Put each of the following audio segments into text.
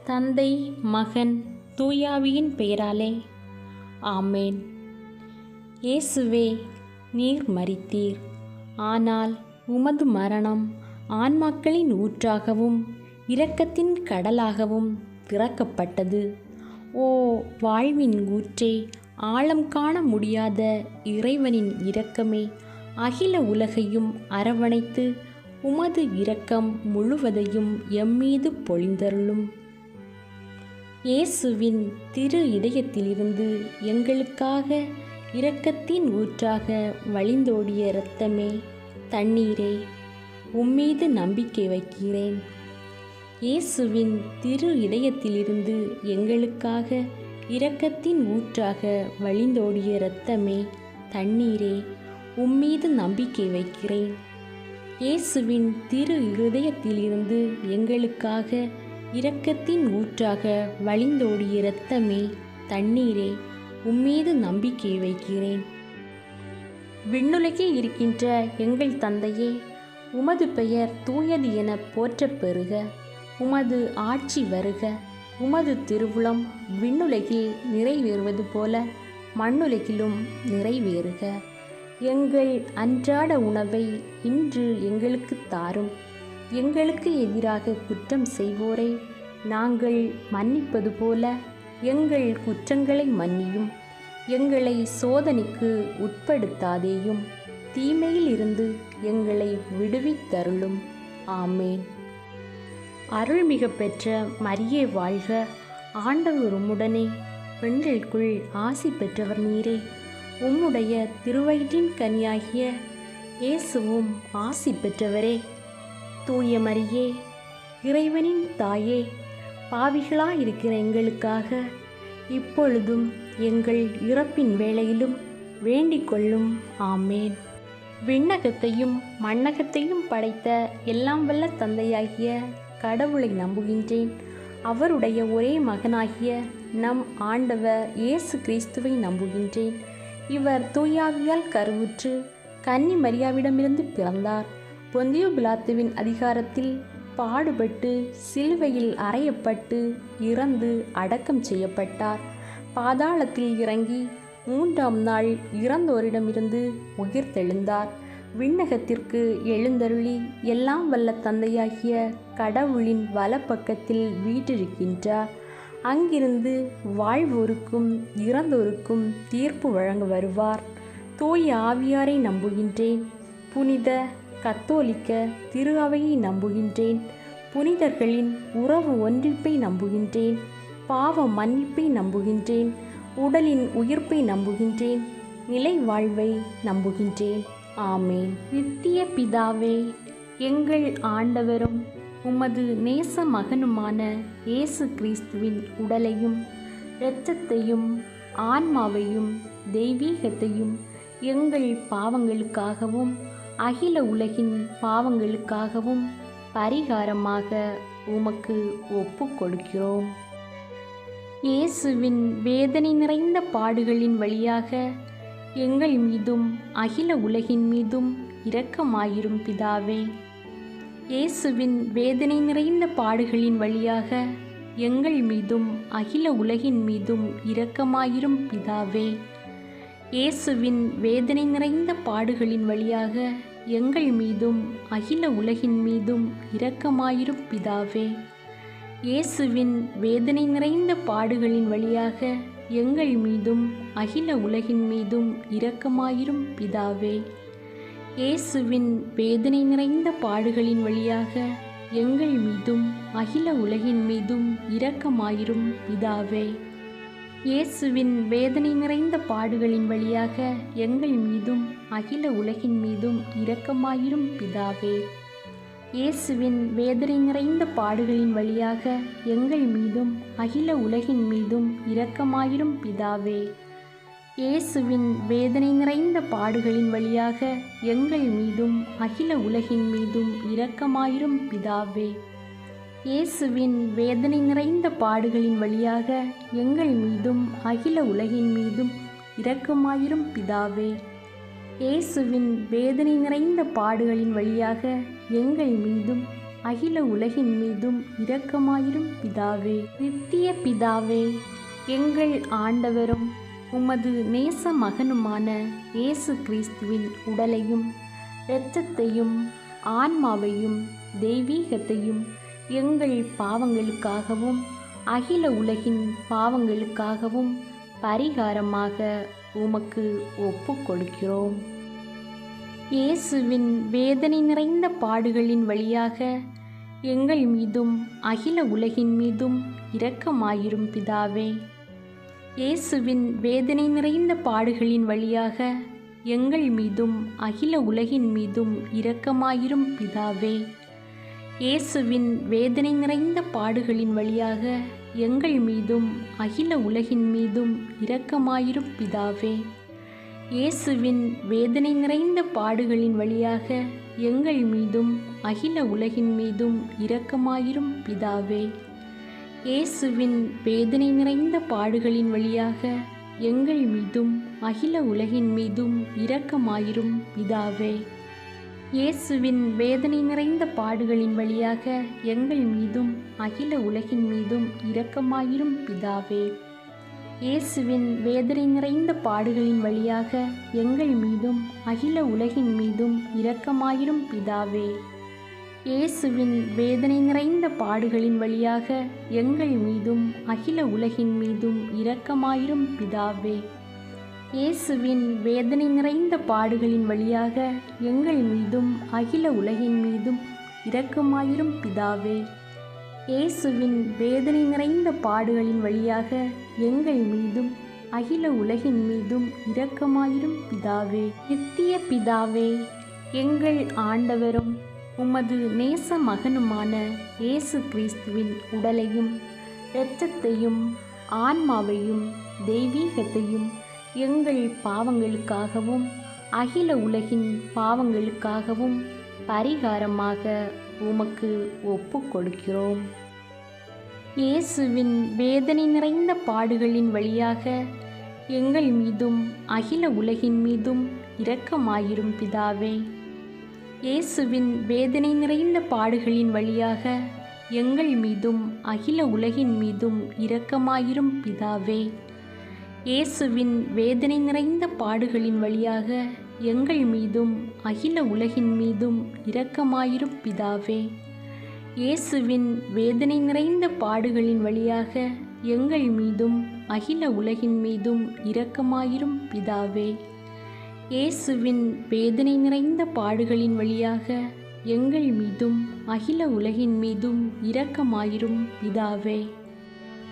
தந்தை, மகன், தூயாவியின் பெயராலே ஆமேன். இயேசுவே, நீர் மரித்தீர், ஆனால் உமது மரணம் ஆன்மாக்களின் ஊற்றாகவும் இரக்கத்தின் கடலாகவும் திறக்கப்பட்டது. ஓ வாழ்வின் ஊற்றே, ஆழம் காண முடியாத இறைவனின் இரக்கமே, அகில உலகையும் அரவணைத்து உமது இரக்கம் முழுவதையும் எம்மீது பொழிந்தருளும். இயேசுவின் திரு இதயத்திலிருந்து எங்களுக்காக இரக்கத்தின் ஊற்றாக வழிந்தோடிய இரத்தமே, தண்ணீரே, உம்மீது நம்பிக்கை வைக்கிறேன். இயேசுவின் திரு இதயத்திலிருந்து எங்களுக்காக இரக்கத்தின் ஊற்றாக வழிந்தோடிய இரத்தமே, தண்ணீரே, உம்மீது நம்பிக்கை வைக்கிறேன். இயேசுவின் திரு இருதயத்திலிருந்து எங்களுக்காக இரக்கத்தின் ஊற்றாக வழிந்தோடிய இரத்தமே, தண்ணீரே, உம்மீது நம்பிக்கை வைக்கிறேன். விண்ணுலகில் இருக்கின்ற எங்கள் தந்தையே, உமது பெயர் தூயது என போற்றப் பெறுக. உமது ஆட்சி வருக. உமது திருவுளம் விண்ணுலகில் நிறைவேறுவது போல மண்ணுலகிலும் நிறைவேறுக. எங்கள் அன்றாட உணவை இன்று எங்களுக்கு தாரும். எங்களுக்கு எதிராக குற்றம் செய்வோரை நாங்கள் மன்னிப்பது போல எங்கள் குற்றங்களை மன்னியும். எங்களை சோதனைக்கு உட்படுத்தாதேயும், தீமையில் இருந்து எங்களை விடுவித்தருளும். ஆமேன். அருள்மிக பெற்ற மரியே வாழ்க. ஆண்டவர் உம்முடனே, பெண்களுக்குள் ஆசி பெற்றவர் நீரே. உம்முடைய திருவயிற்றின் கனியாகிய இயேசுவும் ஆசி பெற்றவரே. தூய மரியே, இறைவனின் தாயே, பாவிகளாயிருக்கிற எங்களுக்காக இப்பொழுதும் எங்கள் இறப்பின் வேளையிலும் வேண்டிக் கொள்ளும். ஆமேன். விண்ணகத்தையும் மண்ணகத்தையும் படைத்த எல்லாம் வல்ல தந்தையாகிய கடவுளை நம்புகின்றேன். அவருடைய ஒரே மகனாகிய நம் ஆண்டவர் இயேசு கிறிஸ்துவை நம்புகின்றேன். இவர் தூயாவியால் கருவுற்று கன்னி மரியாவிடமிருந்து பிறந்தார். பொந்தியு பிலாத்துவின் அதிகாரத்தில் பாடுபட்டு சிலுவையில் அறையப்பட்டு இறந்து அடக்கம் செய்யப்பட்டார். பாதாளத்தில் இறங்கி 3ஆம் நாள் இறந்தோரிடமிருந்து உயிர்த்தெழுந்தார். விண்ணகத்திற்கு எழுந்தருளி எல்லாம் வல்ல தந்தையாகிய கடவுளின் வலப்பக்கத்தில் வீற்றிருக்கின்றார். அங்கிருந்து வாழ்வோருக்கும் இறந்தோருக்கும் தீர்ப்பு வழங்க வருவார். தூய ஆவியாரை நம்புகின்றேன். புனித கத்தோலிக்க திரு அவையை நம்புகின்றேன். புனிதர்களின் உறவு ஒன்றிப்பை நம்புகின்றேன். பாவ மன்னிப்பை நம்புகின்றேன். உடலின் உயிர்ப்பை நம்புகின்றேன். நிலை வாழ்வை நம்புகின்றேன். ஆமேன். நித்திய பிதாவே, எங்கள் ஆண்டவரும் உமது நேச மகனுமான இயேசு கிறிஸ்துவின் உடலையும் இரத்தத்தையும் ஆன்மாவையும் தெய்வீகத்தையும் எங்கள் பாவங்களுக்காகவும் அகில உலகின் பாவங்களுக்காகவும் பரிகாரமாக உமக்கு ஒப்பு கொடுக்கிறோம். இயேசுவின் வேதனை நிறைந்த பாடுகளின் வழியாக எங்கள் மீதும் அகில உலகின் மீதும் இரக்கமாயிரும் பிதாவே. இயேசுவின் வேதனை நிறைந்த பாடுகளின் வழியாக எங்கள் மீதும் அகில உலகின் மீதும் இரக்கமாயிரும் பிதாவே. இயேசுவின் வேதனை நிறைந்த பாடுகளின் வழியாக எங்கள் மீதும் அகில உலகின் மீதும் இரக்கமாயிரும் பிதாவே. இயேசுவின் வேதனை நிறைந்த பாடுகளின் வழியாக எங்கள் மீதும் அகில உலகின் மீதும் இரக்கமாயிரும் பிதாவே. இயேசுவின் வேதனை நிறைந்த பாடுகளின் வழியாக எங்கள் மீதும் அகில உலகின் மீதும் இரக்கமாயிரும் பிதாவே. இயேசுவின் வேதனை நிறைந்த பாடுகளின் வழியாக எங்கள் மீதும் அகில உலகின் மீதும் இரக்கமாயிரும் பிதாவே. இயேசுவின் வேதனை நிறைந்த பாடுகளின் வழியாக எங்கள் மீதும் அகில உலகின் மீதும் இரக்கமாயிரும் பிதாவே. இயேசுவின் வேதனை நிறைந்த பாடுகளின் வழியாக எங்கள் மீதும் அகில உலகின் மீதும் இரக்கமாயிரும் பிதாவே. இயேசுவின் வேதனை நிறைந்த பாடுகளின் வழியாக எங்கள் மீதும் அகில உலகின் மீதும் இரக்கமாயிரும் பிதாவே. இயேசுவின் வேதனை நிறைந்த பாடுகளின் வழியாக எங்கள் மீதும் அகில உலகின் மீதும் இரக்கமாயிரும் பிதாவே. நித்திய பிதாவே, எங்கள் ஆண்டவரும் உமது நேச மகனுமான இயேசு கிறிஸ்துவின் உடலையும் இரத்தத்தையும் ஆன்மாவையும் தெய்வீகத்தையும் எங்கள் பாவங்களுக்காகவும் அகில உலகின் பாவங்களுக்காகவும் பரிகாரமாக உமக்கு ஒப்பு கொடுக்கிறோம். இயேசுவின் வேதனை நிறைந்த பாடுகளின் வழியாக எங்கள் மீதும் அகில உலகின் மீதும் இரக்கமாயிரும் பிதாவே. இயேசுவின் வேதனை நிறைந்த பாடுகளின் வழியாக எங்கள் மீதும் அகில உலகின் மீதும் இரக்கமாயிரும் பிதாவே. இயேசுவின் வேதனை நிறைந்த பாடுகளின் வழியாக எங்கள் மீதும் அகில உலகின் மீதும் இரக்கமாயிரும் பிதாவே. இயேசுவின் வேதனை நிறைந்த பாடுகளின் வழியாக எங்கள் மீதும் அகில உலகின் மீதும் இரக்கமாயிரும் பிதாவே. இயேசுவின் வேதனை நிறைந்த பாடுகளின் வழியாக எங்கள் மீதும் அகில உலகின் மீதும் இரக்கமாயிரும் பிதாவே. இயேசுவின் வேதனை நிறைந்த பாடுகளின் வழியாக எங்கள் மீதும் அகில உலகின் மீதும் இரக்கமாயிரும் பிதாவே. இயேசுவின் வேதனை நிறைந்த பாடுகளின் வழியாக எங்கள் மீதும் அகில உலகின் மீதும் இரக்கமாயிரும் பிதாவே. இயேசுவின் வேதனை நிறைந்த பாடுகளின் வழியாக எங்கள் மீதும் அகில உலகின் மீதும் இரக்கமாயிரும் பிதாவே. இயேசுவின் வேதனை நிறைந்த பாடுகளின் வழியாக எங்கள் மீதும் அகில உலகின் மீதும் இரக்கமாயிரும் பிதாவே. இயேசுவின் வேதனை நிறைந்த பாடுகளின் வழியாக எங்கள் மீதும் அகில உலகின் மீதும் இரக்கமாயிரும் பிதாவே. நித்திய பிதாவே, எங்கள் ஆண்டவரும் உமது நேச மகனுமான இயேசு கிறிஸ்துவின் உடலையும் இரத்தத்தையும் ஆன்மாவையும் தெய்வீகத்தையும் எங்கள் பாவங்களுக்காகவும் அகில உலகின் பாவங்களுக்காகவும் பரிகாரமாக உமக்கு ஒப்பு கொடுக்கிறோம். இயேசுவின் வேதனை நிறைந்த பாடுகளின் வழியாக எங்கள் மீதும் அகில உலகின் மீதும் இரக்கமாயிரும் பிதாவே. இயேசுவின் வேதனை நிறைந்த பாடுகளின் வழியாக எங்கள் மீதும் அகில உலகின் மீதும் இரக்கமாயிரும் பிதாவே. இயேசுவின் வேதனை நிறைந்த பாடுகளின் வழியாக எங்கள் மீதும் அகில உலகின் மீதும் இரக்கமாயிரும் பிதாவே. இயேசுவின் வேதனை நிறைந்த பாடுகளின் வழியாக எங்கள் மீதும் அகில உலகின் மீதும் இரக்கமாயிரும் பிதாவே. இயேசுவின் வேதனை நிறைந்த பாடுகளின் வழியாக எங்கள் மீதும் அகில உலகின் மீதும் இரக்கமாயிரும் பிதாவே.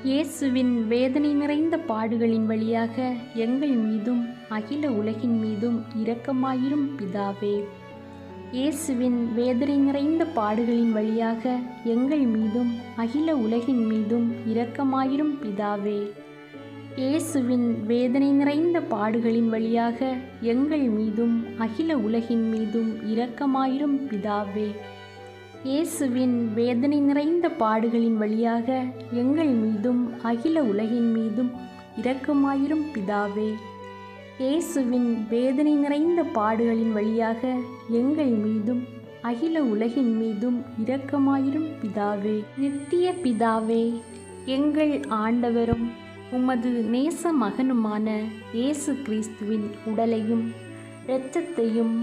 இயேசுவின் வேதனை நிறைந்த பாடுகளின் வழியாக எங்கள் மீதும் அகில உலகின் மீதும் இரக்கமாயிரும் பிதாவே. இயேசுவின் வேதனை நிறைந்த பாடுகளின் வழியாக எங்கள் மீதும் அகில உலகின் மீதும் இரக்கமாயிரும் பிதாவே. இயேசுவின் வேதனை நிறைந்த பாடுகளின் வழியாக எங்கள் மீதும் அகில உலகின் மீதும் இரக்கமாயிரும் பிதாவே. இயேசுவின் வேதனை நிறைந்த பாடுகளின் வழியாக எங்கள் மீதும் அகில உலகின் மீதும் இரக்கமாயிரும் பிதாவே. இயேசுவின் வேதனை நிறைந்த பாடுகளின் வழியாக எங்கள் மீதும் அகில உலகின் மீதும் இரக்கமாயிரும் பிதாவே. நித்திய பிதாவே, எங்கள் ஆண்டவரும் உமது நேச மகனுமான இயேசு கிறிஸ்துவின் உடலையும் இரத்தத்தையும்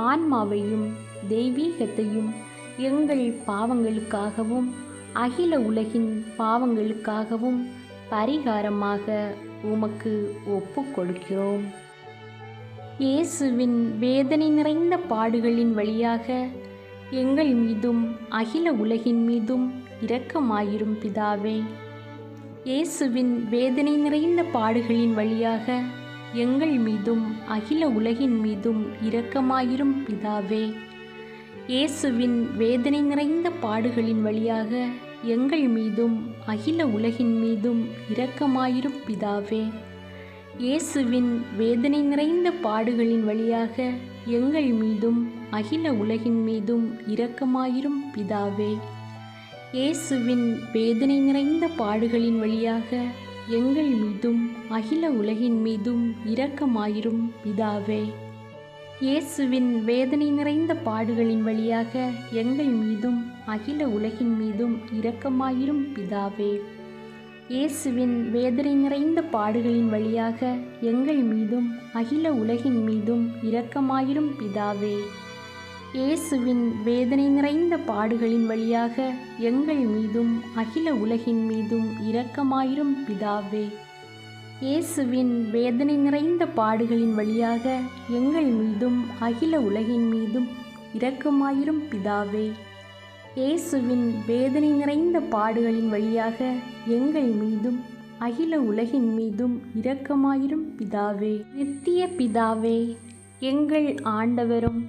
ஆன்மாவையும் தெய்வீகத்தையும் எங்கள் பாவங்களுக்காகவும் அகில உலகின் பாவங்களுக்காகவும் பரிகாரமாக உமக்கு ஒப்பு கொடுக்கிறோம். இயேசுவின் வேதனை நிறைந்த பாடுகளின் வழியாக எங்கள் மீதும் அகில உலகின் மீதும் இரக்கமாயிரும் பிதாவே. இயேசுவின் வேதனை நிறைந்த பாடுகளின் வழியாக எங்கள் மீதும் அகில உலகின் மீதும் இரக்கமாயிரும் பிதாவே. இயேசுவின் வேதனை நிறைந்த பாடுகளின் வழியாக எங்கள் மீதும் அகில உலகின் மீதும் இரக்கமாயிரும் பிதாவே. இயேசுவின் வேதனை நிறைந்த பாடுகளின் வழியாக எங்கள் மீதும் அகில உலகின் மீதும் இரக்கமாயிரும் பிதாவே. இயேசுவின் வேதனை நிறைந்த பாடுகளின் வழியாக எங்கள் மீதும் அகில உலகின் மீதும் இரக்கமாயிரும் பிதாவே. இயேசுவின் வேதனை நிறைந்த பாடுகளின் வழியாக எங்கள் மீதும் அகில உலகின் மீதும் இரக்கமாயிரும் பிதாவே. இயேசுவின் வேதனை நிறைந்த பாடுகளின் வழியாக எங்கள் மீதும் அகில உலகின் மீதும் இரக்கமாயிரும் பிதாவே. இயேசுவின் வேதனை நிறைந்த பாடுகளின் வழியாக எங்கள் மீதும் அகில உலகின் மீதும் இரக்கமாயிரும் பிதாவே. இயேசுவின் வேதனை நிறைந்த பாடுகளின் வழியாக எங்கள் மீதும் அகில உலகின் மீதும் இரக்கமாயிரும் பிதாவே. இயேசுவின் வேதனை நிறைந்த பாடுகளின் வழியாக எங்கள் மீதும் அகில உலகின் மீதும் இரக்கமாயிரும் பிதாவே. நித்திய பிதாவே, எங்கள் ஆண்டவரும்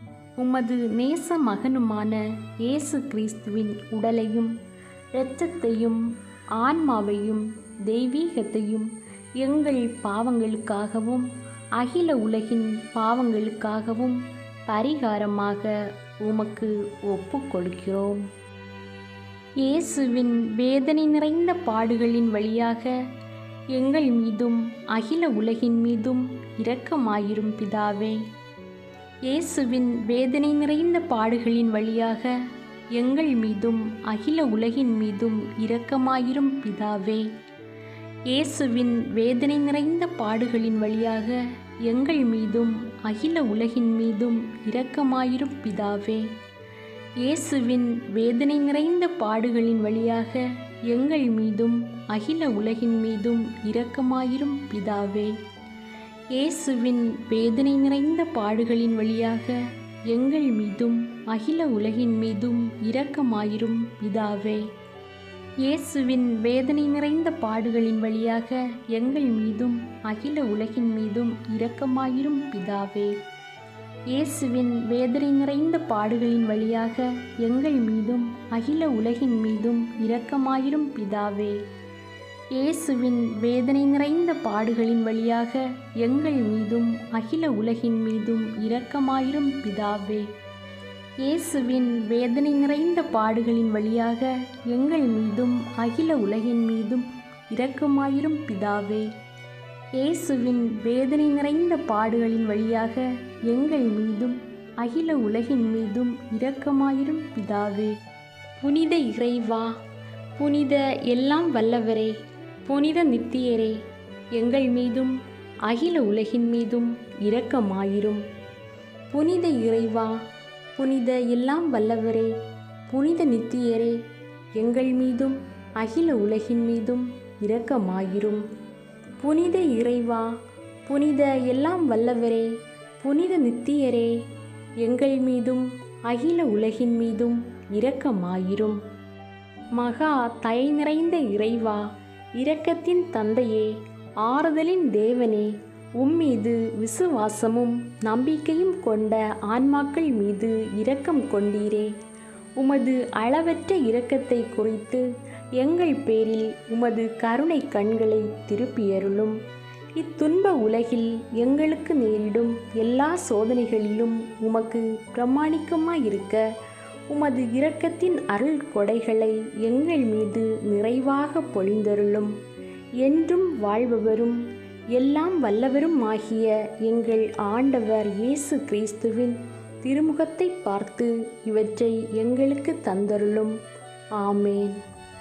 உமது நேச மகனுமான இயேசு கிறிஸ்துவின் உடலையும் இரத்தத்தையும் ஆன்மாவையும் தெய்வீகத்தையும் எங்கள் பாவங்களுக்காகவும் அகில உலகின் பாவங்களுக்காகவும் பரிகாரமாக உமக்கு ஒப்புக் கொடுக்கிறோம். இயேசுவின் வேதனை நிறைந்த பாடுகளின் வழியாக எங்கள் மீதும் அகில உலகின் மீதும் இரக்கமாயிரும் பிதாவே. இயேசுவின் வேதனை நிறைந்த பாடுகளின் வழியாக எங்கள் மீதும் அகில உலகின் மீதும் இரக்கமாயிரும் பிதாவே. இயேசுவின் வேதனை நிறைந்த பாடுகளின் வழியாக எங்கள் மீதும் அகில உலகின் மீதும் இரக்கமாயிரும் பிதாவே. இயேசுவின் வேதனை நிறைந்த பாடுகளின் வழியாக எங்கள் மீதும் அகில உலகின் மீதும் இரக்கமாயிரும் பிதாவே. இயேசுவின் வேதனை நிறைந்த பாடுகளின் வழியாக எங்கள் மீதும் அகில உலகின் மீதும் இரக்கமாயிரும் பிதாவே. இயேசுவின் வேதனை நிறைந்த பாடுகளின் வழியாக எங்கள் மீதும் அகில உலகின் மீதும் இரக்கமாயிரும் பிதாவே. இயேசுவின் வேதனை நிறைந்த பாடுகளின் வழியாக எங்கள் மீதும் அகில உலகின் மீதும் இரக்கமாயிரும் பிதாவே. இயேசுவின் வேதனை நிறைந்த பாடுகளின் வழியாக எங்கள் மீதும் அகில உலகின் மீதும் இரக்கமாயிரும் பிதாவே. இயேசுவின் வேதனை நிறைந்த பாடுகளின் வழியாக எங்கள் மீதும் அகில உலகின் மீதும் இரக்கமாயிரும் பிதாவே. இயேசுவின் வேதனை நிறைந்த பாடுகளின் வழியாக எங்கள் மீதும் அகில உலகின் மீதும் இரக்கமாயிரும் பிதாவே. புனித இறைவா, புனித எல்லாம் வல்லவரே, புனித நித்தியரே, எங்கள் மீதும் அகில உலகின் மீதும் இரக்கமாயிரும். புனித இறைவா, புனித எல்லாம் வல்லவரே, புனித நித்தியரே, எங்கள் மீதும் அகில உலகின் மீதும் இரக்கமாயிரும். புனித இறைவா, புனித எல்லாம் வல்லவரே, புனித நித்தியரே, எங்கள் மீதும் அகில உலகின் மீதும் இரக்கமாயிரும். மகா தயை நிறைந்த இறைவா, இரக்கத்தின் தந்தையே, ஆறுதலின் தேவனே, உம்மீது விசுவாசமும் நம்பிக்கையும் கொண்ட ஆன்மாக்கள் மீது இரக்கம் கொண்டீரே. உமது அளவற்ற இரக்கத்தை குறித்து எங்கள் பேரில் உமது கருணை கண்களை திருப்பியருளும். இத்துன்ப உலகில் எங்களுக்கு நேரிடும் எல்லா சோதனைகளிலும் உமக்கு பிரமாணிக்கமாயிருக்க உமது இரக்கத்தின் அருள் கொடைகளை எங்கள் மீது நிறைவாக பொழிந்தருளும். என்றும் வாழ்பவரும் எல்லாம் வல்லவரும் ஆகிய எங்கள் ஆண்டவர் இயேசு கிறிஸ்துவின் திருமுகத்தை பார்த்து இவற்றை எங்களுக்கு தந்தருளும். ஆமேன்.